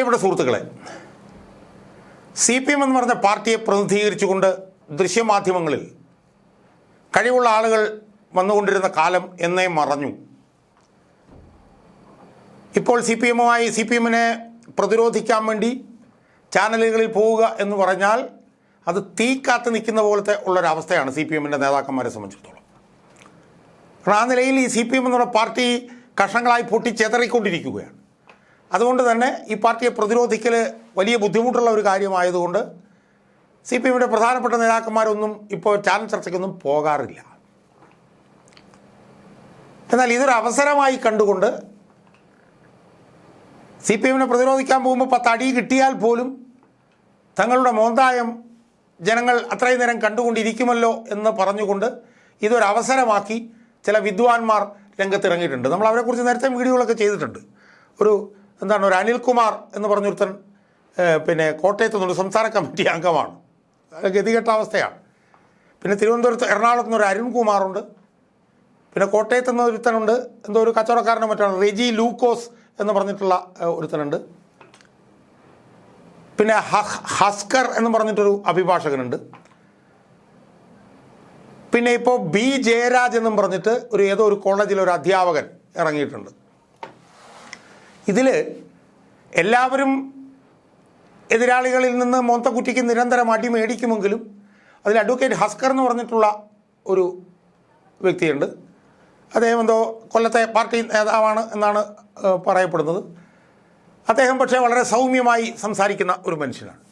പ്രിയപ്പെട്ട സുഹൃത്തുക്കളെ, CPM എന്ന് പറഞ്ഞ പാർട്ടിയെ പ്രതിനിധീകരിച്ചുകൊണ്ട് ദൃശ്യമാധ്യമങ്ങളിൽ കഴിവുള്ള ആളുകൾ വന്നുകൊണ്ടിരുന്ന കാലം എന്നേ മറഞ്ഞു. ഇപ്പോൾ CPMനെ പ്രതിരോധിക്കാൻ വേണ്ടി ചാനലുകളിൽ പോവുക എന്ന് പറഞ്ഞാൽ അത് തീ കാത്ത് നിൽക്കുന്ന പോലത്തെ ഉള്ളൊരവസ്ഥയാണ് CPMൻ്റെ നേതാക്കന്മാരെ സംബന്ധിച്ചിടത്തോളം. കാരണം ആ നിലയിൽ ഈ CPM എന്നുള്ള പാർട്ടി കഷ്ണങ്ങളായി പൊട്ടിച്ചെതറിക്കൊണ്ടിരിക്കുകയാണ്. അതുകൊണ്ട് തന്നെ ഈ പാർട്ടിയെ പ്രതിരോധിക്കൽ വലിയ ബുദ്ധിമുട്ടുള്ള ഒരു കാര്യമായതുകൊണ്ട് CPMൻ്റെ പ്രധാനപ്പെട്ട നേതാക്കന്മാരൊന്നും ഇപ്പോൾ ചാനൽ ചർച്ചയ്ക്കൊന്നും പോകാറില്ല. എന്നാൽ ഇതൊരു അവസരമായി കണ്ടുകൊണ്ട് CPMനെ പ്രതിരോധിക്കാൻ പോകുമ്പോൾ 10 അടി കിട്ടിയാൽ പോലും തങ്ങളുടെ മോന്തായം ജനങ്ങൾ അത്രയും നേരം കണ്ടുകൊണ്ടിരിക്കുമല്ലോ എന്ന് പറഞ്ഞുകൊണ്ട് ഇതൊരവസരമാക്കി ചില വിദ്വാൻമാർ രംഗത്തിറങ്ങിയിട്ടുണ്ട്. നമ്മൾ അവരെക്കുറിച്ച് നേരത്തെ വീഡിയോകളൊക്കെ ചെയ്തിട്ടുണ്ട്. ഒരു അനിൽകുമാർ എന്ന് പറഞ്ഞൊരുത്തൻ കോട്ടയത്ത് നിന്നൊരു സംസ്ഥാന കമ്മിറ്റി അംഗമാണ്. ഗതികെട്ട അവസ്ഥയാണ്. പിന്നെ തിരുവനന്തപുരത്ത് എറണാകുളത്ത് നിന്നൊരു അരുൺകുമാറുണ്ട്. പിന്നെ കോട്ടയത്ത് നിന്ന് ഒരുത്തനുണ്ട്, എന്തോ ഒരു കച്ചവടക്കാരനെ മറ്റാണ്, റെജി ലൂക്കോസ് എന്ന് പറഞ്ഞിട്ടുള്ള ഒരുത്തനുണ്ട്. പിന്നെ ഹസ്കർ എന്ന് പറഞ്ഞിട്ടൊരു അഭിഭാഷകനുണ്ട്. പിന്നെ ഇപ്പോൾ B ജയരാജ് എന്നും പറഞ്ഞിട്ട് ഏതോ ഒരു കോളേജിലെ ഒരു അധ്യാപകൻ ഇറങ്ങിയിട്ടുണ്ട്. ഇതിൽ എല്ലാവരും എതിരാളികളിൽ നിന്ന് മോന്തക്കുറ്റിക്ക് നിരന്തരം അടി മേടിക്കുമെങ്കിലും അതിൽ അഡ്വക്കേറ്റ് ഹസ്കർ എന്ന് പറഞ്ഞിട്ടുള്ള ഒരു വ്യക്തിയുണ്ട്. അദ്ദേഹം എന്തോ കൊല്ലത്തെ പാർട്ടി നേതാവാണ് എന്നാണ് പറയപ്പെടുന്നത്. അദ്ദേഹം പക്ഷേ വളരെ സൗമ്യമായി സംസാരിക്കുന്ന ഒരു മനുഷ്യനാണ്.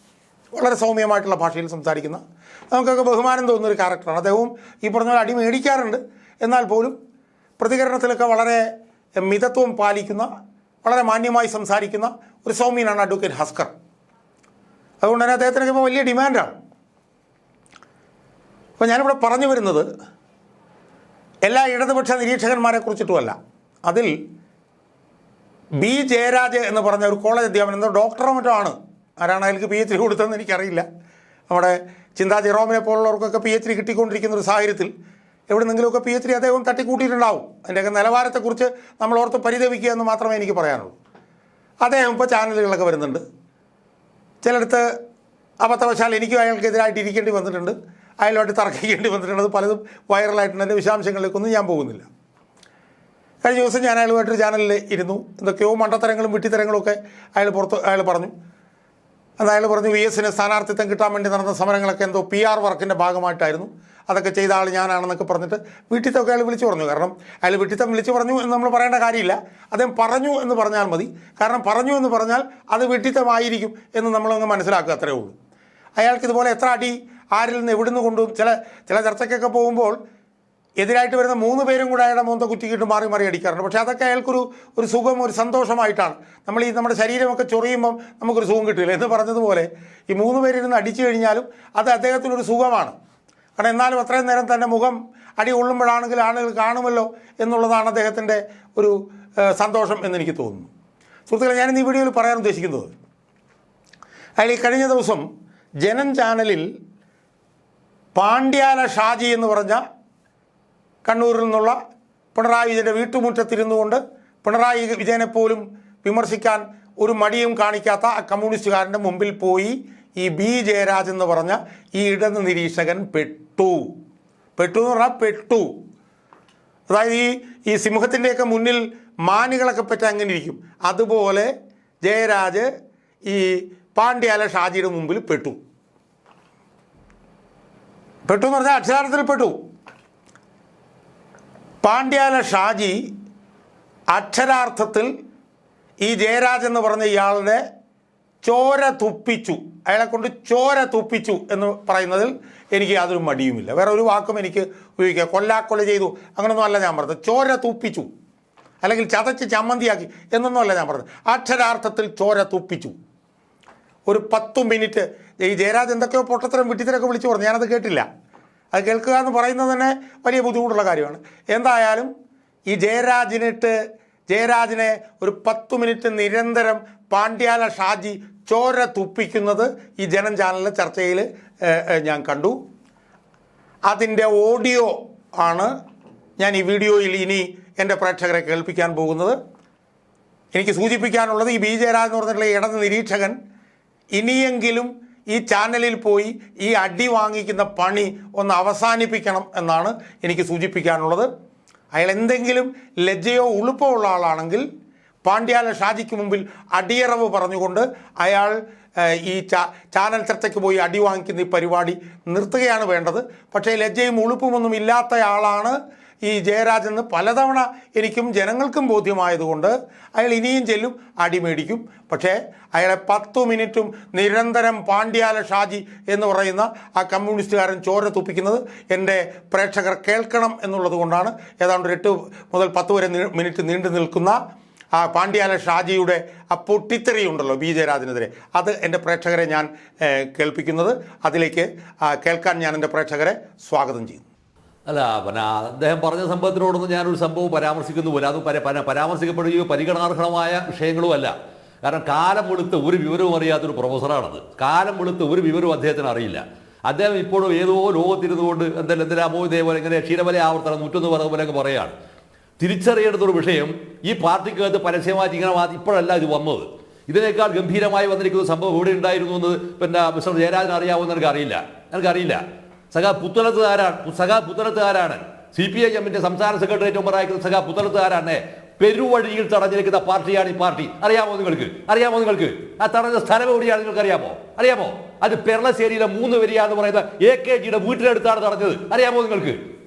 വളരെ സൗമ്യമായിട്ടുള്ള ഭാഷയിൽ സംസാരിക്കുന്ന, നമുക്കൊക്കെ ബഹുമാനം തോന്നുന്നൊരു ക്യാരക്ടറാണ്. അദ്ദേഹവും ഈ പറഞ്ഞ പോലെ അടി മേടിക്കാറുണ്ട്. എന്നാൽ പോലും പ്രതികരണത്തിലൊക്കെ വളരെ മിതത്വം പാലിക്കുന്ന, വളരെ മാന്യമായി സംസാരിക്കുന്ന ഒരു സൗമ്യനാണ് അഡ്വക്കേറ്റ് ഹസ്കർ. അതുകൊണ്ട് തന്നെ അദ്ദേഹത്തിനൊക്കെ ഇപ്പോൾ വലിയ ഡിമാൻഡാണ്. അപ്പോൾ ഞാനിവിടെ പറഞ്ഞു വരുന്നത് എല്ലാ ഇടതുപക്ഷ നിരീക്ഷകന്മാരെ കുറിച്ചിട്ടുമല്ല. അതിൽ B ജയരാജ് എന്ന് പറഞ്ഞ ഒരു കോളേജ് അധ്യാപകൻ, എന്തോ ഡോക്ടറോ മറ്റോ ആണ്. ആരാണ് അയാൾക്ക് PhD കൊടുത്തതെന്ന് എനിക്കറിയില്ല. നമ്മുടെ ചിന്താ ജെറോമിനെ പോലുള്ളവർക്കൊക്കെ PhD കിട്ടിക്കൊണ്ടിരിക്കുന്ന ഒരു സാഹചര്യത്തിൽ എവിടെന്നെങ്കിലുമൊക്കെ PhD അദ്ദേഹം തട്ടിക്കൂട്ടിയിട്ടുണ്ടാവും. അതിൻ്റെയൊക്കെ നിലവാരത്തെക്കുറിച്ച് നമ്മൾ ഓർത്ത് പരിതപിക്കുക എന്ന് മാത്രമേ എനിക്ക് പറയാനുള്ളൂ. അദ്ദേഹം ഇപ്പോൾ ചാനലുകളൊക്കെ വരുന്നുണ്ട്. ചിലയിടത്ത് അബദ്ധവശാൽ എനിക്കും അയാൾക്കെതിരായിട്ട് ഇരിക്കേണ്ടി വന്നിട്ടുണ്ട്, അയാളുമായിട്ട് തർക്കിക്കേണ്ടി വന്നിട്ടുണ്ട്. അത് പലതും വൈറലായിട്ടുണ്ട്. എൻ്റെ വിശദാംശങ്ങളിലേക്കൊന്നും ഞാൻ പോകുന്നില്ല. കഴിഞ്ഞ ദിവസം ഞാൻ അയാളുമായിട്ടൊരു ചാനലിൽ ഇരുന്നു. എന്തൊക്കെയോ മണ്ടത്തരങ്ങളും വിട്ടിത്തരങ്ങളും ഒക്കെ അയാൾ പറഞ്ഞു. അത് അയാൾ പറഞ്ഞു VS സ്ഥാനാർത്ഥിത്വം കിട്ടാൻ വേണ്ടി നടന്ന സമരങ്ങളൊക്കെ എന്തോ PR വർക്കിൻ്റെ ഭാഗമായിട്ടായിരുന്നു, അതൊക്കെ ചെയ്ത ആൾ ഞാനാണെന്നൊക്കെ പറഞ്ഞിട്ട് വീട്ടിത്തൊക്കെ അയാൾ വിളിച്ചു പറഞ്ഞു. കാരണം അയാൾ വീട്ടിത്തം വിളിച്ചു പറഞ്ഞു എന്ന് നമ്മൾ പറയേണ്ട കാര്യമില്ല. അദ്ദേഹം പറഞ്ഞു എന്ന് പറഞ്ഞാൽ മതി. കാരണം പറഞ്ഞു എന്ന് പറഞ്ഞാൽ അത് വീട്ടിത്തമായിരിക്കും എന്ന് നമ്മളങ്ങ് മനസ്സിലാക്കുക, അത്രയേ ഉള്ളൂ. അയാൾക്ക് ഇതുപോലെ എത്ര അടി ആരിൽ നിന്ന് എവിടുന്ന് കൊണ്ടും ചില ചർച്ചയ്ക്കൊക്കെ പോകുമ്പോൾ എതിരായിട്ട് വരുന്ന 3 പേരും കൂടെ അയാളുടെ മോന്ത കുറ്റിക്കിട്ട് മാറി മാറി അടിക്കാറുണ്ട്. പക്ഷേ അതൊക്കെ അയാൾക്കൊരു സുഖം, ഒരു സന്തോഷമായിട്ടാണ്. നമ്മുടെ ശരീരമൊക്കെ ചൊറിയുമ്പം നമുക്കൊരു സുഖം കിട്ടില്ല എന്ന് പറഞ്ഞതുപോലെ ഈ 3 പേരിരുന്ന് അടിച്ചു കഴിഞ്ഞാലും അത് അദ്ദേഹത്തിനൊരു സുഖമാണ്. കാരണം എന്നാലും അത്രയും നേരം തന്നെ മുഖം അടി കൊള്ളുമ്പോഴാണെങ്കിൽ ആളുകൾ കാണുമല്ലോ എന്നുള്ളതാണ് അദ്ദേഹത്തിൻ്റെ ഒരു സന്തോഷം എന്നെനിക്ക് തോന്നുന്നു. സുഹൃത്തുക്കളെ, ഞാനിന്ന് ഈ വീഡിയോയിൽ പറയാൻ ഉദ്ദേശിക്കുന്നത്, അയാൾ ഈ കഴിഞ്ഞ ദിവസം ജനം ചാനലിൽ പാണ്ഡ്യാല ഷാജി എന്ന് പറഞ്ഞ കണ്ണൂരിൽ നിന്നുള്ള പിണറായി വിജയൻ്റെ വീട്ടുമുറ്റത്തിരുന്നു കൊണ്ട് പിണറായി വിജയനെ പോലും വിമർശിക്കാൻ ഒരു മടിയും കാണിക്കാത്ത ആ കമ്മ്യൂണിസ്റ്റുകാരൻ്റെ മുമ്പിൽ പോയി ഈ B ജയരാജ് എന്ന് പറഞ്ഞ ഈ ഇടത് നിരീക്ഷകൻ പെട്ടു എന്ന് പറഞ്ഞാൽ പെട്ടു. അതായത് ഈ സിംഹത്തിൻ്റെയൊക്കെ മുന്നിൽ മാനുകളൊക്കെ പറ്റി അങ്ങനെ ഇരിക്കും, അതുപോലെ ജയരാജ് ഈ പാണ്ഡ്യാല ഷാജിയുടെ മുമ്പിൽ പെട്ടു എന്ന് പറഞ്ഞാൽ അക്ഷരാർത്ഥത്തിൽ പെട്ടു. പാണ്ഡ്യാല ഷാജി അക്ഷരാർത്ഥത്തിൽ ഈ ജയരാജ് എന്ന് പറഞ്ഞ ഇയാളുടെ ചോര തുപ്പിച്ചു, അയാളെ കൊണ്ട് ചോര തുപ്പിച്ചു എന്ന് പറയുന്നതിൽ എനിക്ക് യാതൊരു മടിയുമില്ല. വേറെ ഒരു വാക്കും എനിക്ക് ഉപയോഗിക്കുക. കൊല്ലാക്കൊല ചെയ്തു അങ്ങനെയൊന്നും അല്ല ഞാൻ പറഞ്ഞത്. ചോര തുപ്പിച്ചു അല്ലെങ്കിൽ ചതച്ച് ചമ്മന്തിയാക്കി എന്നൊന്നും അല്ല ഞാൻ പറഞ്ഞത്. അക്ഷരാർത്ഥത്തിൽ ചോര തുപ്പിച്ചു. ഒരു 10 മിനിറ്റ് ഈ ജയരാജ് എന്തൊക്കെയോ പൊട്ടത്തരം വിട്ടിത്തരൊക്കെ വിളിച്ചു പറഞ്ഞു, ഞാനത് കേട്ടില്ല. അത് കേൾക്കുക എന്ന് പറയുന്നത് തന്നെ വലിയ ബുദ്ധിമുട്ടുള്ള കാര്യമാണ്. എന്തായാലും ഈ ജയരാജിനെ ഒരു 10 മിനിറ്റ് നിരന്തരം പാണ്ഡ്യാല ഷാജി ചോര തുപ്പിക്കുന്നത് ഈ ജനം ചാനലിലെ ചർച്ചയിൽ ഞാൻ കണ്ടു. അതിൻ്റെ ഓഡിയോ ആണ് ഞാൻ ഈ വീഡിയോയിൽ ഇനി എൻ്റെ പ്രേക്ഷകരെ കേൾപ്പിക്കാൻ പോകുന്നത്. എനിക്ക് സൂചിപ്പിക്കാനുള്ളത് ഈ ബി ജയരാജൻ എന്ന് പറഞ്ഞിട്ടുള്ള ഇടത് നിരീക്ഷകൻ ഇനിയെങ്കിലും ഈ ചാനലിൽ പോയി ഈ അടി വാങ്ങിക്കുന്ന പണി ഒന്ന് അവസാനിപ്പിക്കണം എന്നാണ് എനിക്ക് സൂചിപ്പിക്കാനുള്ളത്. അയാൾ എന്തെങ്കിലും ലജ്ജയോ ഉളുപ്പോ ഉള്ള ആളാണെങ്കിൽ പാണ്ഡ്യാല ഷാജിക്ക് മുമ്പിൽ അടിയറവ് പറഞ്ഞുകൊണ്ട് അയാൾ ഈ ചാനൽ ചർച്ചയ്ക്ക് പോയി അടി വാങ്ങിക്കുന്ന ഈ പരിപാടി നിർത്തുകയാണ് വേണ്ടത്. പക്ഷേ ലജ്ജയും ഉളുപ്പുമൊന്നും ഇല്ലാത്തയാളാണ് ഈ ജയരാജെന്ന് പലതവണ എനിക്കും ജനങ്ങൾക്കും ബോധ്യമായതുകൊണ്ട് അയാൾ ഇനിയും ചെല്ലും, അടിമേടിക്കും. പക്ഷേ അയാളെ 10 മിനിറ്റും നിരന്തരം പാണ്ഡ്യാല ഷാജി എന്ന് പറയുന്ന ആ കമ്മ്യൂണിസ്റ്റുകാരൻ ചോര തുപ്പിക്കുന്നത് എൻ്റെ പ്രേക്ഷകർ കേൾക്കണം എന്നുള്ളത് കൊണ്ടാണ്. ഏതാണ്ട് 8 മുതൽ 10 വരെ മിനിറ്റ് നീണ്ടു നിൽക്കുന്ന ആ പാണ്ഡ്യാല ഷാജിയുടെ ആ പൊട്ടിത്തെറി ഉണ്ടല്ലോ ബി ജയരാജനെതിരെ, അത് എൻ്റെ പ്രേക്ഷകരെ ഞാൻ കേൾപ്പിക്കുന്നത്. അതിലേക്ക് കേൾക്കാൻ ഞാൻ എൻ്റെ പ്രേക്ഷകരെ സ്വാഗതം ചെയ്യുന്നു. അല്ല, പിന്നെ അദ്ദേഹം പറഞ്ഞ സംഭവത്തിനോടൊന്നും ഞാനൊരു സംഭവം പരാമർശിക്കുന്നു പോലും. അത് പരാമർശിക്കപ്പെടുകയോ പരിഗണനാർഹമായ വിഷയങ്ങളുമല്ല. കാരണം കാലം വെളുത്ത് ഒരു വിവരവും അറിയാത്തൊരു പ്രൊഫസറാണത്. കാലം വെളുത്ത് ഒരു വിവരവും അദ്ദേഹത്തിന് അറിയില്ല. അദ്ദേഹം ഇപ്പോഴും ഏതോ ലോകത്തിരുന്നുകൊണ്ട് എന്തിനാമോ ഇതേപോലെ ഇങ്ങനെ ക്ഷീരവല ആവർത്തനം 101 പോലെയൊക്കെ പറയുകയാണ്. തിരിച്ചറിയേണ്ടതൊരു വിഷയം, ഈ പാർട്ടിക്കകത്ത് പരസ്യമായിട്ട് ഇങ്ങനെ ഇപ്പോഴല്ല ഇത് വന്നത്. ഇതിനേക്കാൾ ഗംഭീരമായി വന്നിരിക്കുന്ന സംഭവം ഇവിടെ ഉണ്ടായിരുന്നു എന്ന് പിന്നെ മിസ്റ്റർ ജയരാജൻ അറിയാവുന്ന എനിക്കറിയില്ല. സഖാ പുത്തനത്തുകാരാണ് CPIM സംസ്ഥാന സെക്രട്ടേറിയറ്റ് മെമ്പറായിരിക്കുന്ന സഖാ പുത്തനത്തുകാരാണ്. പെരുവഴിയിൽ തടഞ്ഞിരിക്കുന്ന പാർട്ടിയാണ് ഈ പാർട്ടി. അറിയാമോ നിങ്ങൾക്ക്? ആ തടഞ്ഞ സ്ഥലം എവിടെയാണ് നിങ്ങൾക്ക് അറിയാമോ? അത് പെരളശ്ശേരിയിലെ 3 വരിയാന്ന് പറയുന്ന AKGയുടെ വീട്ടിനടുത്താണ് തടഞ്ഞത്. അറിയാമോ നിങ്ങൾക്ക്?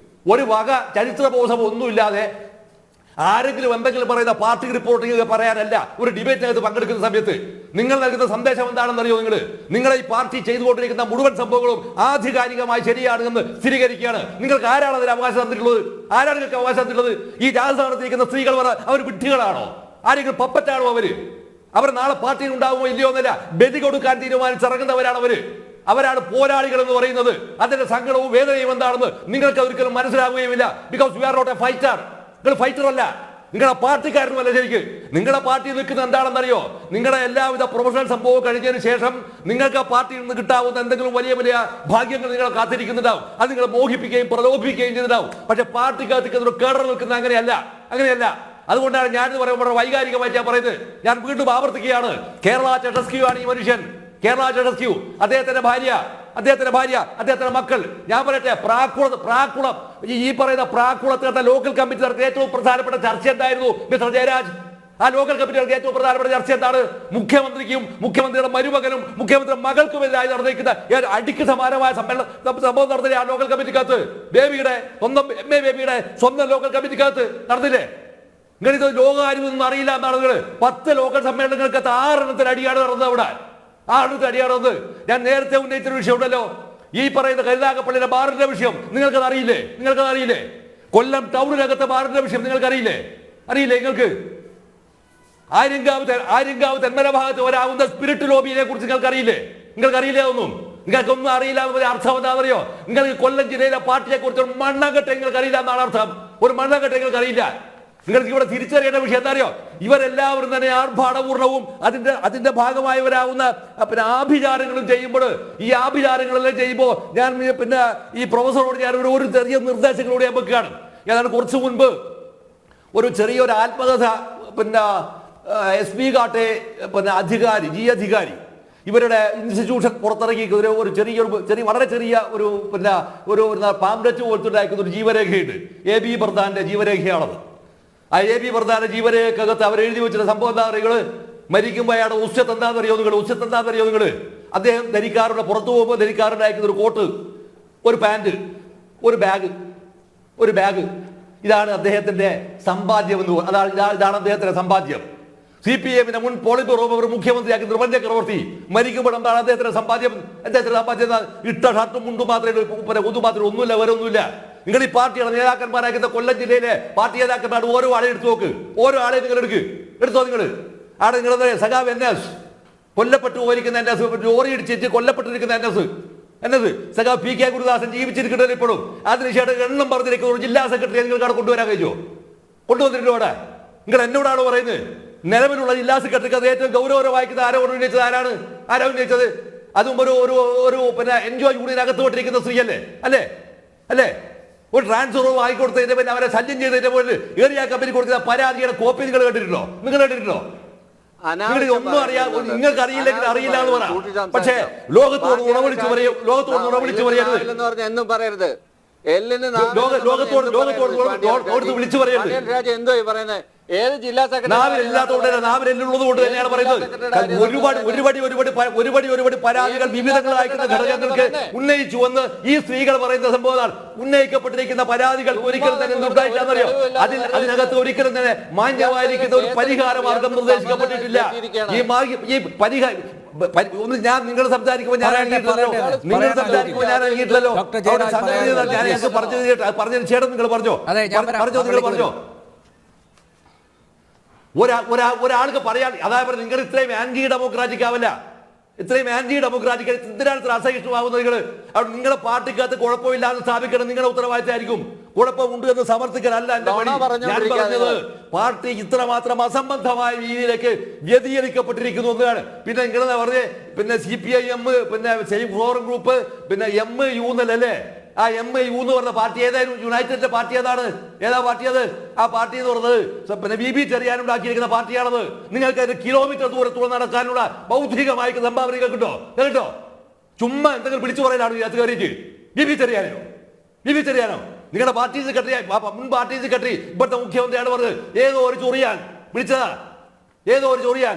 ഒരു വക ചരിത്രബോധം ഒന്നുമില്ലാതെ ആരെങ്കിലും എന്തെങ്കിലും പറയുന്ന പാർട്ടി റിപ്പോർട്ടിംഗ് പറയാനല്ല ഒരു ഡിബേറ്റിനകത്ത് പങ്കെടുക്കുന്ന സമയത്ത് നിങ്ങൾ നൽകുന്ന സന്ദേശം എന്താണെന്നറിയോ? നിങ്ങളെ ഈ പാർട്ടി ചെയ്തുകൊണ്ടിരിക്കുന്ന മുഴുവൻ സംഭവങ്ങളും ആധികാരികമായി ശരിയാണെന്ന് സ്ഥിരീകരിക്കുകയാണ്. നിങ്ങൾക്ക് ആരാണ് അതിന് അവകാശം തന്നിട്ടുള്ളത്? ഈ രാജസ്ഥാനത്തിരിക്കുന്ന സ്ത്രീകൾ അവർ വിഡ്ഢികളാണോ? ആരെങ്കിലും പപ്പറ്റാണോ അവർ നാളെ പാർട്ടിയിൽ ഉണ്ടാകുമോ ഇല്ലയോ എന്നല്ല, ബലി കൊടുക്കാൻ തീരുമാനിച്ചിറങ്ങുന്നവരാണ് അവരാണ് പോരാളികൾ എന്ന് പറയുന്നത്. അതിന്റെ സങ്കടവും വേദനയും എന്താണെന്ന് നിങ്ങൾക്ക് ഒരിക്കലും മനസ്സിലാവുകയുമില്ല. Because you are not a fighter. നിങ്ങൾ ഫൈറ്റർ അല്ല, നിങ്ങളുടെ പാർട്ടിക്കാരനുമല്ല. ശരിക്ക് നിങ്ങളുടെ പാർട്ടി നിൽക്കുന്നത് എന്താണെന്നറിയോ? നിങ്ങളുടെ എല്ലാവിധ പ്രൊഫഷണൽ സംഭവം കഴിഞ്ഞതിന് ശേഷം നിങ്ങൾക്ക് ആ പാർട്ടിയിൽ നിന്ന് കിട്ടാവുന്ന എന്തെങ്കിലും വലിയ ഭാഗ്യങ്ങൾ നിങ്ങളെ കാത്തിരിക്കുന്നുണ്ടാവും. അത് നിങ്ങളെ മോഹിപ്പിക്കുകയും പ്രലോഭിപ്പിക്കുകയും ചെയ്തിട്ടുണ്ടാവും. പക്ഷെ പാർട്ടിക്കകത്ത് കേടർ നിൽക്കുന്ന അങ്ങനെയല്ല. അതുകൊണ്ടാണ് ഞാനിത് പറയുമ്പോൾ വൈകാരികമായിട്ട് ഞാൻ പറയുന്നത്. ഞാൻ വീണ്ടും ആവർത്തിക്കുകയാണ്, കേരള ചെഷസ്ക്യൂ ആണ് ഈ മനുഷ്യൻ. കേരള ചെഷസ്ക്യൂ, അദ്ദേഹത്തിന്റെ ഭാര്യ, അദ്ദേഹത്തിന്റെ മക്കൾ. ഞാൻ പറയട്ടെ, പ്രാക്കുളം ഈ പറയുന്ന പ്രാക്കുളത്തെ ലോക്കൽ കമ്മിറ്റി നടത്തിയ ഏറ്റവും പ്രധാനപ്പെട്ട ചർച്ച എന്തായിരുന്നു മിസ്റ്റർ ജയരാജ്? ആ ലോക്കൽ കമ്മിറ്റികൾക്ക് ഏറ്റവും പ്രധാനപ്പെട്ട ചർച്ച എന്താണ്? മുഖ്യമന്ത്രിക്കും മുഖ്യമന്ത്രിയുടെ മരുമകനും മുഖ്യമന്ത്രിയുടെ മകൾക്കുമെതിരായി നടന്നിരിക്കുന്ന അടിക്ക് സമാനമായ സംഭവം നടന്നില്ലേ ആ ലോക്കൽ കമ്മിറ്റിക്കകത്ത്? സ്വന്തം MA ബേബിയുടെ സ്വന്തം ലോക്കൽ കമ്മിറ്റിക്കകത്ത് നടന്നില്ലേ? നിങ്ങളിത് ലോകകാര്യമൊന്നും അറിയില്ല എന്നാണ് നിങ്ങൾ. 10 ലോക്കൽ സമ്മേളനങ്ങൾക്കകത്ത് 6 എണ്ണത്തിന് അടിയാണ് നടന്നത്. അവിടെ 6 അടിയാണത്. ഞാൻ നേരത്തെ ഉന്നയിച്ചൊരു വിഷയം ഉണ്ടല്ലോ, ഈ പറയുന്ന കരുനാഗപ്പള്ളിയിലെ ബാറിന്റെ വിഷയം. നിങ്ങൾക്കത് അറിയില്ലേ? കൊല്ലം ടൗണിനകത്തെ ബാറിന്റെ വിഷയം നിങ്ങൾക്കറിയില്ലേ? നിങ്ങൾക്ക് ആര്യങ്കാവ് തെന്മല ഭാഗത്ത് വരാവുന്ന സ്പിരിറ്റ് ലോബിയെ കുറിച്ച് നിങ്ങൾക്കറിയില്ലേ? നിങ്ങൾക്കൊന്നും അറിയില്ല എന്നതിന്റെ അർത്ഥം എന്താണെന്നറിയോ? നിങ്ങൾക്ക് കൊല്ലം ജില്ലയിലെ പാർട്ടിയെ കുറിച്ച് ഒരു മണ്ണാങ്കട്ട നിങ്ങൾക്കറിയില്ല എന്നാണ് അർത്ഥം. ഒരു മണ്ണാങ്കട്ട നിങ്ങൾക്കറിയില്ല. നിങ്ങൾക്ക് ഇവിടെ തിരിച്ചറിയേണ്ട വിഷയം എന്താ അറിയോ? ഇവരെല്ലാവരും തന്നെ ആർഭാടപൂർണവും അതിന്റെ ഭാഗമായവരാവുന്ന ആഭിചാരങ്ങളും ചെയ്യുമ്പോൾ, ഈ ആഭിചാരങ്ങളെല്ലാം ചെയ്യുമ്പോൾ ഞാൻ ഈ പ്രൊഫസറോട് ഞാൻ ഒരു ചെറിയ നിർദ്ദേശങ്ങളോട് ഞാൻ വെക്കുകയാണ്. ഏതാണ്ട് കുറച്ചു മുൻപ് ഒരു ചെറിയൊരു ആത്മകഥ SP കാട്ടെ അധികാരി ഇവരുടെ ഇൻസ്റ്റിറ്റ്യൂഷൻ പുറത്തിറക്കി വളരെ ചെറിയ ഒരു പാംപ്ലെറ്റ് പോലത്തുണ്ടാക്കുന്ന ഒരു ജീവരേഖയുണ്ട്. AB പ്രധാന്റെ ജീവരേഖയാണത്. ആ AB പ്രധാന ജീവരേഖക്കകത്ത് അവർ എഴുതി വെച്ചിട്ട് സംഭവം എന്താ പറയുക? മരിക്കുമ്പോൾ അയാളുടെ ഉച്ചത്ത് എന്താണെന്നറിയോ നിങ്ങൾ? അദ്ദേഹം ധരിക്കാറുണ്ട്, പുറത്തു പോകുമ്പോൾ ധരിക്കാറുണ്ടായിരിക്കുന്ന ഒരു കോട്ട്, ഒരു പാൻറ്, ഒരു ബാഗ്. ഇതാണ് അദ്ദേഹത്തിന്റെ സമ്പാദ്യം ഇതാണ് അദ്ദേഹത്തിന്റെ സമ്പാദ്യം. CPM മുൻ പോളിറ്റ് ബ്യൂറോ ഒരു മുഖ്യമന്ത്രിയാക്കി നിർബന്ധ ചക്രവർത്തി മരിക്കുമ്പോൾ എന്താണ് അദ്ദേഹത്തിന്റെ സമ്പാദ്യം? ഇട്ട ഷർട്ടും മുണ്ടും മാത്രമേ ഒന്നുമില്ല, വേറൊന്നുമില്ല. നിങ്ങൾ ഈ പാർട്ടിയുടെ നേതാക്കന്മാരാക്കുന്ന കൊല്ലം ജില്ലയിലെ പാർട്ടി നേതാക്കന്മാർ ഓരോ ആളെ എടുത്തു നോക്ക്. ഓരോ ആളെ നിങ്ങൾ എടുത്തോ. അവിടെ നിങ്ങളുടെ സഖാവ് NS കൊല്ലപ്പെട്ടു പോയിരിക്കുന്ന NS, ലോറി ഇടിച്ചിട്ട് കൊല്ലപ്പെട്ടിരിക്കുന്ന NS സഖാവ് PK ഗുരുദാസൻ ജീവിച്ചിരിക്കുന്നത് ഇപ്പോഴും. അതിനുശേഷം എണ്ണം പറഞ്ഞിരിക്കുന്ന ഒരു ജില്ലാ സെക്രട്ടറി നിങ്ങൾക്ക് അവിടെ കൊണ്ടുവരാൻ കഴിയുമോ? കൊണ്ടുവന്നിട്ടുണ്ടോ? അവിടെ നിങ്ങൾ എന്നോടാണ് പറയുന്നത്. നിലവിലുള്ള ജില്ലാ സെക്രട്ടറിക്ക് അത് ഏറ്റവും ഗൗരവമായിരിക്കുന്ന ആരാ ഉന്നയിച്ചത്? അതും ഒരു എൻജോയ് യൂണിയൻ അകത്ത് വിട്ടിരിക്കുന്ന സ്ത്രീ അല്ലേ? ഒരു ട്രാൻസ്ഫർ വാങ്ങിക്കൊടുത്തതിന്റെ പിന്നെ അവരെ ശല്യം ചെയ്തതിന്റെ പോലെ ഏറിയ കമ്പനി കൊടുക്കുന്ന പരാതിയുടെ കോപ്പി നിങ്ങൾ കണ്ടിട്ടുണ്ടോ? നിങ്ങൾ കണ്ടിട്ടുണ്ടോ? ഒന്നും അറിയാം, നിങ്ങൾക്ക് അറിയില്ലെങ്കിൽ അറിയില്ല എന്ന് പറയാം. പക്ഷേ ലോകത്തോട് ഉണവിളിച്ചു പറയും, ലോകത്തോട് ഉണവിളിച്ചു പറയരുത് എന്നും പറയരുത്. ലോകത്തോട് വിളിച്ചു പറയരുത്. എന്തോ പറയുന്നത്? ഏത് ജില്ലാ നാവിലുള്ളത് കൊണ്ട് തന്നെയാണ് പറയുന്നത്. ഒരുപടി പരാതികൾ വിവിധങ്ങളായിരിക്കുന്ന ഘടകങ്ങൾക്ക് ഉന്നയിച്ചു എന്ന് ഈ സ്ത്രീകൾ പറയുന്ന സംഭവമാണ്. ഉന്നയിക്കപ്പെട്ടിരിക്കുന്ന പരാതികൾ ഒരിക്കലും തന്നെ ഉണ്ടായിട്ടാണെന്നറിയോ? അതിനകത്ത് ഒരിക്കലും തന്നെ മാന്യമായിരിക്കുന്ന ഒരു പരിഹാര മാർഗം നിർദ്ദേശിക്കപ്പെട്ടിട്ടില്ല. ഈ പരിഹാരം ഞാൻ നിങ്ങൾ സംസാരിക്കുമ്പോൾ ഞാൻ അനങ്ങിയിട്ടില്ലല്ലോ. നിങ്ങൾ സംസാരിക്കുമ്പോൾ ഞാൻ അനങ്ങിയിട്ടില്ലല്ലോ. പറഞ്ഞതിന് ചേട്ടൻ നിങ്ങൾ പറഞ്ഞോ? നിങ്ങൾ പറഞ്ഞോ? ഒരാൾക്ക് പറയാൻ അതായത് നിങ്ങൾ ഇത്രയും ആന്റി ഡെമോക്രാറ്റിക് ആവില്ല, ഇത്രയും ആന്റി ഡെമോക്രാറ്റിക് എന്തിനാണ് ഇത്ര അസഹിഷ്ണുമാകുന്നത്? നിങ്ങൾ അവിടെ നിങ്ങളുടെ പാർട്ടിക്കകത്ത് കുഴപ്പമില്ലാന്ന് സ്ഥാപിക്കണം, നിങ്ങളുടെ ഉത്തരവാദിത്തമായിരിക്കും. കുഴപ്പമുണ്ട് എന്ന് സമർത്ഥിക്കാനല്ല എന്റെ പണി. ഞാൻ പറഞ്ഞത് പാർട്ടി ഇത്രമാത്രം അസംബന്ധമായ രീതിയിലേക്ക് വ്യതിചലിക്കപ്പെട്ടിരിക്കുന്നു എന്നാണ്. പിന്നെ നിങ്ങൾ പറഞ്ഞേ പിന്നെ CPIM പിന്നെ സേഫ് ഫോറം ഗ്രൂപ്പ് പിന്നെ MU എന്നല്ലേ? ആ MU എന്ന് പറഞ്ഞ പാർട്ടി ഏതായാലും യുണൈറ്റഡിന്റെ പാർട്ടി ഏതാണ്? ഏതാ പാർട്ടി അത്? ആ പാർട്ടി എന്ന് പറഞ്ഞത് പിന്നെ VB ചെറിയാൻ ഉണ്ടാക്കിയിരിക്കുന്ന പാർട്ടിയാണത്. നിങ്ങൾക്ക് അതിന് കിലോമീറ്റർ ദൂരത്തൂടെ നടക്കാനുള്ള ബൗദ്ധികമായ സംഭാവന കേട്ടോ കേട്ടോ. ചുമ്മാ എന്തെങ്കിലും വിളിച്ചു പറയലാണ് ഇതിനകത്ത് കയറിയിട്ട്. VB ചെറിയാനോ നിങ്ങളുടെ പാർട്ടി സെക്രട്ടറി, മുൻ പാർട്ടി സെക്രട്ടറി ഇപ്പോഴത്തെ മുഖ്യമന്ത്രിയാണ് പറഞ്ഞത്. ഏതോ ഒരു ചൊറിയാൻ വിളിച്ചതാ, ഏതോ ഒരു ചൊറിയാൻ.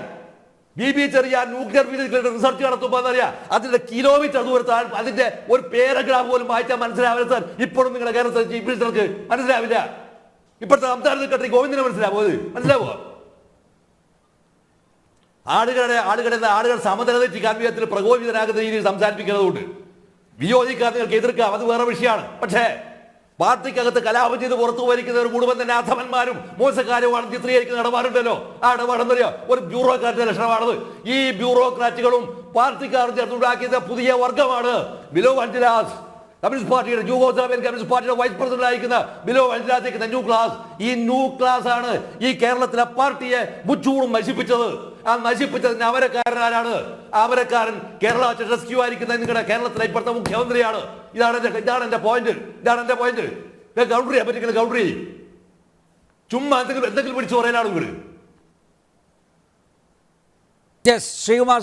VB ചെറിയാൻ ന്യൂക്ലിയർ റിസർച്ച് നടത്തുമ്പോൾ അറിയാം അതിന്റെ കിലോമീറ്റർ ദൂരത്താണ്. അതിന്റെ ഒരു പാരഗ്രാഫ് പോലും വായിച്ചാൽ മനസ്സിലാവില്ല സാർ. ഇപ്പോഴും നിങ്ങളുടെ കേരളത്തിൽ ചീഫ് മിനിസ്റ്റർക്ക് മനസ്സിലാവില്ല. ഇപ്പോഴത്തെ സംസ്ഥാന സെക്രട്ടറി ഗോവിന്ദന് മനസ്സിലാവോ? ആളുകൾ സമനില തെറ്റി കാർമ്മികത്തിൽ പ്രകോപിതരാകുന്ന രീതിയിൽ സംസാരിപ്പിക്കുന്നതുകൊണ്ട് വിയോജിക്കാൻ നിങ്ങൾക്ക് എതിർക്കാം, അത് വേറെ വിഷയമാണ്. പക്ഷേ പാർട്ടിക്കകത്ത് കലാപം ചെയ്ത് പുറത്തു വരിക്കുന്നവർ മുഴുവൻ തന്നെ അധമന്മാരും മോശക്കാരുമാണെന്ന് ചിത്രീകരിക്കുന്ന ഇടപാടുണ്ടല്ലോ. ആ ഇടപാടെന്നറിയോ? ഒരു ബ്യൂറോക്രാറ്റിന്റെ ലക്ഷണമാണത്. ഈ ബ്യൂറോക്രാറ്റുകളും പാർട്ടിക്കാർ ചേർന്നുണ്ടാക്കിയത് പുതിയ വർഗമാണ്. ബിലോ വഞ്ചിലാസ് കമ്മ്യൂണിസ്റ്റ് പാർട്ടിയുടെ യൂഗോസ്ലാവിയൻ കമ്മ്യൂണിസ്റ്റ് പാർട്ടിയുടെ വൈസ് പ്രസിഡന്റ് ആയിരിക്കുന്ന ബിലോ വഞ്ചിലാസ് ന്യൂ ക്ലാസ്. ഈ ന്യൂ ക്ലാസ് ആണ് ഈ കേരളത്തിലെ പാർട്ടിയെ മുച്ചൂടും നശിപ്പിച്ചത്. ആ നശിപ്പിച്ചതിന് അമരക്കാരനാരാണ്? അമരക്കാരൻ കേരള റെസ്ക്യൂ ആയിരിക്കുന്ന നിങ്ങളുടെ കേരളത്തിലെ ഇപ്പോഴത്തെ മുഖ്യമന്ത്രിയാണ്. ഇതാണ് എന്റെ പോയിന്റ്. കൗണ്ടർ ചെയ്യാൻ പറ്റില്ല. കൗണ്ടർ ചെയ്യും. ചുമ്മാ എന്തെങ്കിലും പിടിച്ചു പറയാനാണ് നിങ്ങൾ. ശ്രീകുമാർ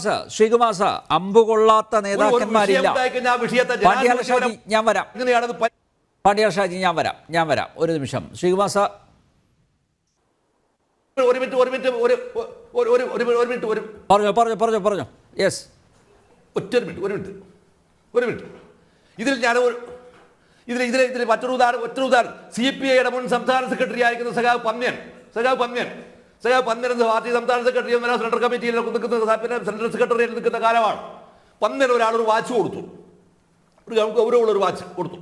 സാർ, അമ്പ് കൊള്ളാത്ത നേതാക്കന്മാരില്ല. ഞാൻ വരാം. പാണ്ഡ്യാർ ഷാജി ഞാൻ വരാം ഒരു നിമിഷം. ശ്രീകുമാർ സാർ ഒരു മിനിറ്റ് പറഞ്ഞോ. യെസ്, ഒരു മിനിറ്റ്. ഇതിൽ മറ്റൊരു ഉദാഹരണം CPIയുടെ മുൻ സംസ്ഥാന സെക്രട്ടറി ആയിരിക്കുന്ന സഖാവ് പന്ന്യൻ എന്ന പാർട്ടി സംസ്ഥാന സെക്രട്ടറി സെൻട്രൽ കമ്മിറ്റിയിൽ സെൻട്രൽ സെക്രട്ടറിയിൽ നിൽക്കുന്ന കാലമാണ്. പന്ന്യൻ ഒരാളൊരു വാച്ച് കൊടുത്തു, ഒരു ഗൗരവമുള്ളൊരു വാച്ച് കൊടുത്തു.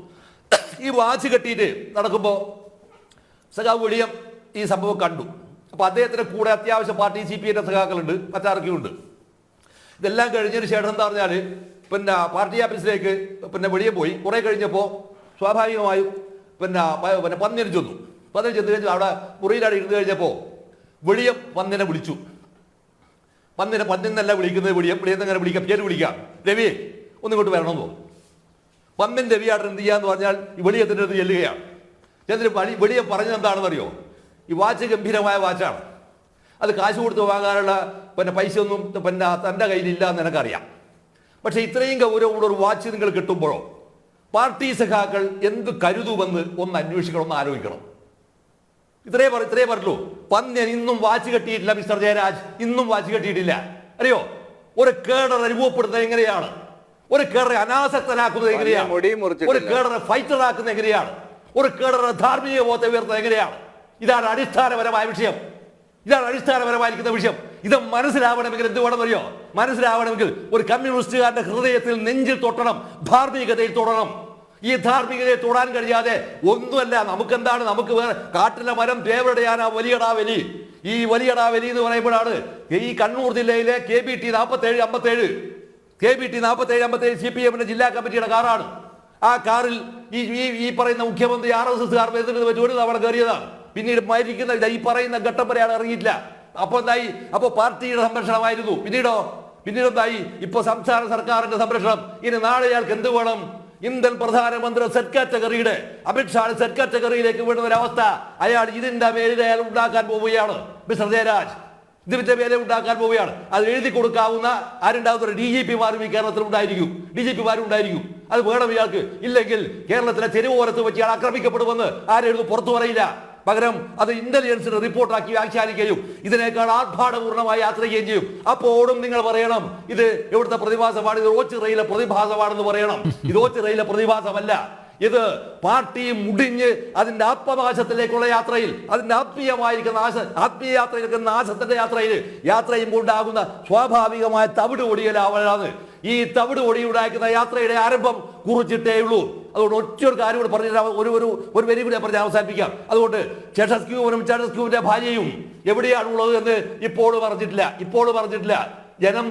ഈ വാച്ച് കെട്ടിയിട്ട് നടക്കുമ്പോൾ സഖാവ് വെളിയം ഈ സംഭവം കണ്ടു. അപ്പോൾ അദ്ദേഹത്തിൻ്റെ കൂടെ അത്യാവശ്യം പാർട്ടി CPIയുടെ സഖാക്കളുണ്ട്, മറ്റാർക്കുണ്ട്. ഇതെല്ലാം കഴിഞ്ഞതിന് ശേഷം എന്താ പറഞ്ഞാൽ പിന്നെ പാർട്ടി ഓഫീസിലേക്ക് പിന്നെ വെളിയെ പോയി. കുറേ കഴിഞ്ഞപ്പോൾ സ്വാഭാവികമായും പിന്നെ പന്ന്യൻ ചെന്നു കഴിഞ്ഞാൽ അവിടെ മുറിയിലാണ് ഇരുന്ന് കഴിഞ്ഞപ്പോൾ വെളിയം പന്ന്യനെ വിളിച്ചു. പന്ന്യനല്ല വിളിക്കുന്നത്, വെളിയെന്നങ്ങനെ വിളിക്കാം, പേര് വിളിക്കാം. രവി ഒന്നിങ്ങോട്ട് വരണമെന്ന് തോന്നും. പന്ന്യൻ രവിയായിട്ട് എന്ത് ചെയ്യാന്ന് പറഞ്ഞാൽ ഈ വെളിയത്തിൻ്റെ അടുത്ത് ചെല്ലുകയാണ്. എന്നിട്ട് വെളിയം പറഞ്ഞത് എന്താണെന്നറിയോ? ഈ വാച്ച് ഗംഭീരമായ വാച്ചാണ്, അത് കാശ് കൊടുത്ത് വാങ്ങാനുള്ള പൈസ ഒന്നും തൻ്റെ കയ്യിലില്ല എന്ന് എനിക്കറിയാം. പക്ഷെ ഇത്രയും ഗൗരവമുള്ള ഒരു വാച്ച് നിങ്ങൾ കിട്ടുമ്പോഴോ പാർട്ടി സഖാക്കൾ എന്ത് കരുതുമെന്ന് ഒന്ന് അന്വേഷിക്കണം, ഒന്ന് ആലോചിക്കണം. ഇത്രേ പറഞ്ഞുള്ളൂ. പന്ന്യൻ ഇന്നും വാച്ച് കെട്ടിയിട്ടില്ല. മിസ്റ്റർ ജയരാജ് ഇന്നും വാച്ച് കെട്ടിയിട്ടില്ല. അറിയോ? ഒരു കേഡർ അനുഭവപ്പെടുന്നത് എങ്ങനെയാണ്? ഒരു കേഡറെ അനാസക്തനാക്കുന്നത് എങ്ങനെയാണ്? ഒരു കേഡറെ ഫൈറ്ററാക്കുന്നത് എങ്ങനെയാണ്? ഒരു കേഡറെ ധാർമ്മിക ബോധം ഉയർത്തുന്നത് എങ്ങനെയാണ്? ഇതാണ് അടിസ്ഥാനപരമായ വിഷയം. ഇതാണ് അടിസ്ഥാനപരമായിരിക്കുന്ന വിഷയം. ഇത് മനസ്സിലാവണമെങ്കിൽ എന്ത് വേണമെന്നറിയോ? മനസ്സിലാവണമെങ്കിൽ ഒരു കമ്മ്യൂണിസ്റ്റുകാരുടെ ഹൃദയത്തിൽ നെഞ്ചിൽ തൊട്ടണം, ധാർമ്മികതയിൽ തൊടണം. ഈ ധാർമ്മികതയെ തൊടാൻ കഴിയാതെ ഒന്നുമല്ല. നമുക്കെന്താണ്? നമുക്ക് വേറെ കാട്ടിലെ മരം തേവരുടെയാണ് വലിയടാവലി. ഈ വലിയടാവലി എന്ന് പറയുമ്പോഴാണ് ഈ കണ്ണൂർ ജില്ലയിലെ KBT 4757 CPIന്റെ ജില്ലാ കമ്മിറ്റിയുടെ കാറാണ്. ആ കാറിൽ ഈ പറയുന്ന മുഖ്യമന്ത്രി RSS കാർ വരുന്നത് പറ്റി ഒരു തവണ കയറിയതാണ്. പിന്നീട് മരിക്കുന്ന ഈ പറയുന്ന ഘട്ടം വരെ ആൾ ഇറങ്ങിയിട്ടില്ല. അപ്പോൾ എന്തായി? അപ്പോൾ പാർട്ടിയുടെ സംരക്ഷണമായിരുന്നു. പിന്നീട് എന്തായി? ഇപ്പൊ സംസ്ഥാന സർക്കാരിന്റെ സംരക്ഷണം. ഇനി നാളെ അയാൾക്ക് എന്ത് വേണം? ഇന്ത്യൻ പ്രധാനമന്ത്രി സെറ്റ് കാറ്റഗറിയുടെ അമിത്ഷാ സെറ്റ് കാറ്റഗറിയിലേക്ക് വീണ ഒരു അവസ്ഥ അയാൾ ഇതിന്റെ പേരിൽ അയാൾ ഉണ്ടാക്കാൻ പോവുകയാണ്. മിസ്റ്റർ ജയരാജ് ഇതിന്റെ പേരെ ഉണ്ടാക്കാൻ പോവുകയാണ്. അത് എഴുതി കൊടുക്കാവുന്ന ആരുണ്ടാവുന്ന DGP-മാരും ഈ കേരളത്തിൽ ഉണ്ടായിരിക്കും, DGP-മാരും ഉണ്ടായിരിക്കും. അത് വേണം ഇയാൾക്ക്. ഇല്ലെങ്കിൽ കേരളത്തിലെ തെരുവോരത്ത് വെച്ച് ഇയാൾ ആക്രമിക്കപ്പെടുമെന്ന് ആരെഴുതും പുറത്തു പറയില്ല. പകരം അത് ഇന്റലിജൻസിന് റിപ്പോർട്ടാക്കി വ്യാഖ്യാനിക്കുകയും ഇതിനേക്കാൾ ആർഭാടപൂർണ്ണമായി യാത്ര ചെയ്യുകയും ചെയ്യും. അപ്പോഴും നിങ്ങൾ പറയണം ഇത് എവിടുത്തെ പ്രതിഭാസമാണ്, ഇത് ഓച്ചിറയിലെ പ്രതിഭാസമാണെന്ന് പറയണം. ഇത് ഓച്ചിറയിലെ പ്രതിഭാസമല്ല. ഇത് പാർട്ടി മുടിഞ്ഞ് അതിന്റെ ആത്മനാശത്തിലേക്കുള്ള യാത്രയിൽ, അതിന്റെ ആത്മീയ യാത്രയിലേക്ക് നാശത്തിന്റെ യാത്ര ചെയ്യുമ്പോൾ ഉണ്ടാകുന്ന സ്വാഭാവികമായ തവിട് ഒടിയലാണ്. ഈ തവിട് ഒടിയുണ്ടാക്കുന്ന യാത്രയുടെ ആരംഭം കുറിച്ചിട്ടേ ഉള്ളൂ. അതുകൊണ്ട് ഒറ്റൊരു കാര്യം കൂടെ പറഞ്ഞിട്ട് ഒരു വരി കൂടി പറഞ്ഞ് അവസാനിപ്പിക്കാം. അതുകൊണ്ട് ചേട്ടസ്ക്യൂവിന്റെ ഭാര്യയും എവിടെയാണുള്ളത് എന്ന് ഇപ്പോഴും പറഞ്ഞിട്ടില്ല. ജനം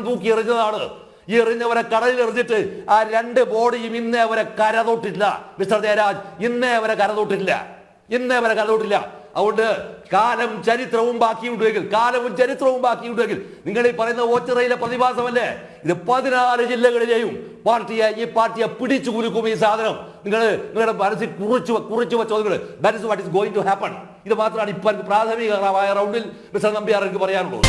തൂക്കി എറിഞ്ഞതാണ്. ഈ എറിഞ്ഞവരെ കടലിൽ എറിഞ്ഞിട്ട് ആ 2 ബോഡിയും ഇന്നേ അവരെ കരതൊട്ടില്ല. മിസ്റ്റർ ജയരാജ് ഇന്നേ അവരെ കരതൊട്ടില്ല. അതുകൊണ്ട് കാലവും ചരിത്രവും ബാക്കിയുണ്ടെങ്കിൽ നിങ്ങൾ ഈ പറയുന്ന ഓച്ചിറയിലെ പ്രതിഭാസമല്ലേ, ഇത് 14 ജില്ലകളിലെയും ഈ പാർട്ടിയെ പിടിച്ചു കുലുക്കും. ഈ സാധനം നിങ്ങളുടെ മനസ്സിൽ കുറിച്ചു വെച്ചോ. That is what is going to happen. ഇത് മാത്രമാണ് ഇപ്പൊ പ്രാഥമികമായ റൗണ്ടിൽ മിസ്റ്റർ നമ്പ്യാർ എനിക്ക് പറയാനുള്ളത്.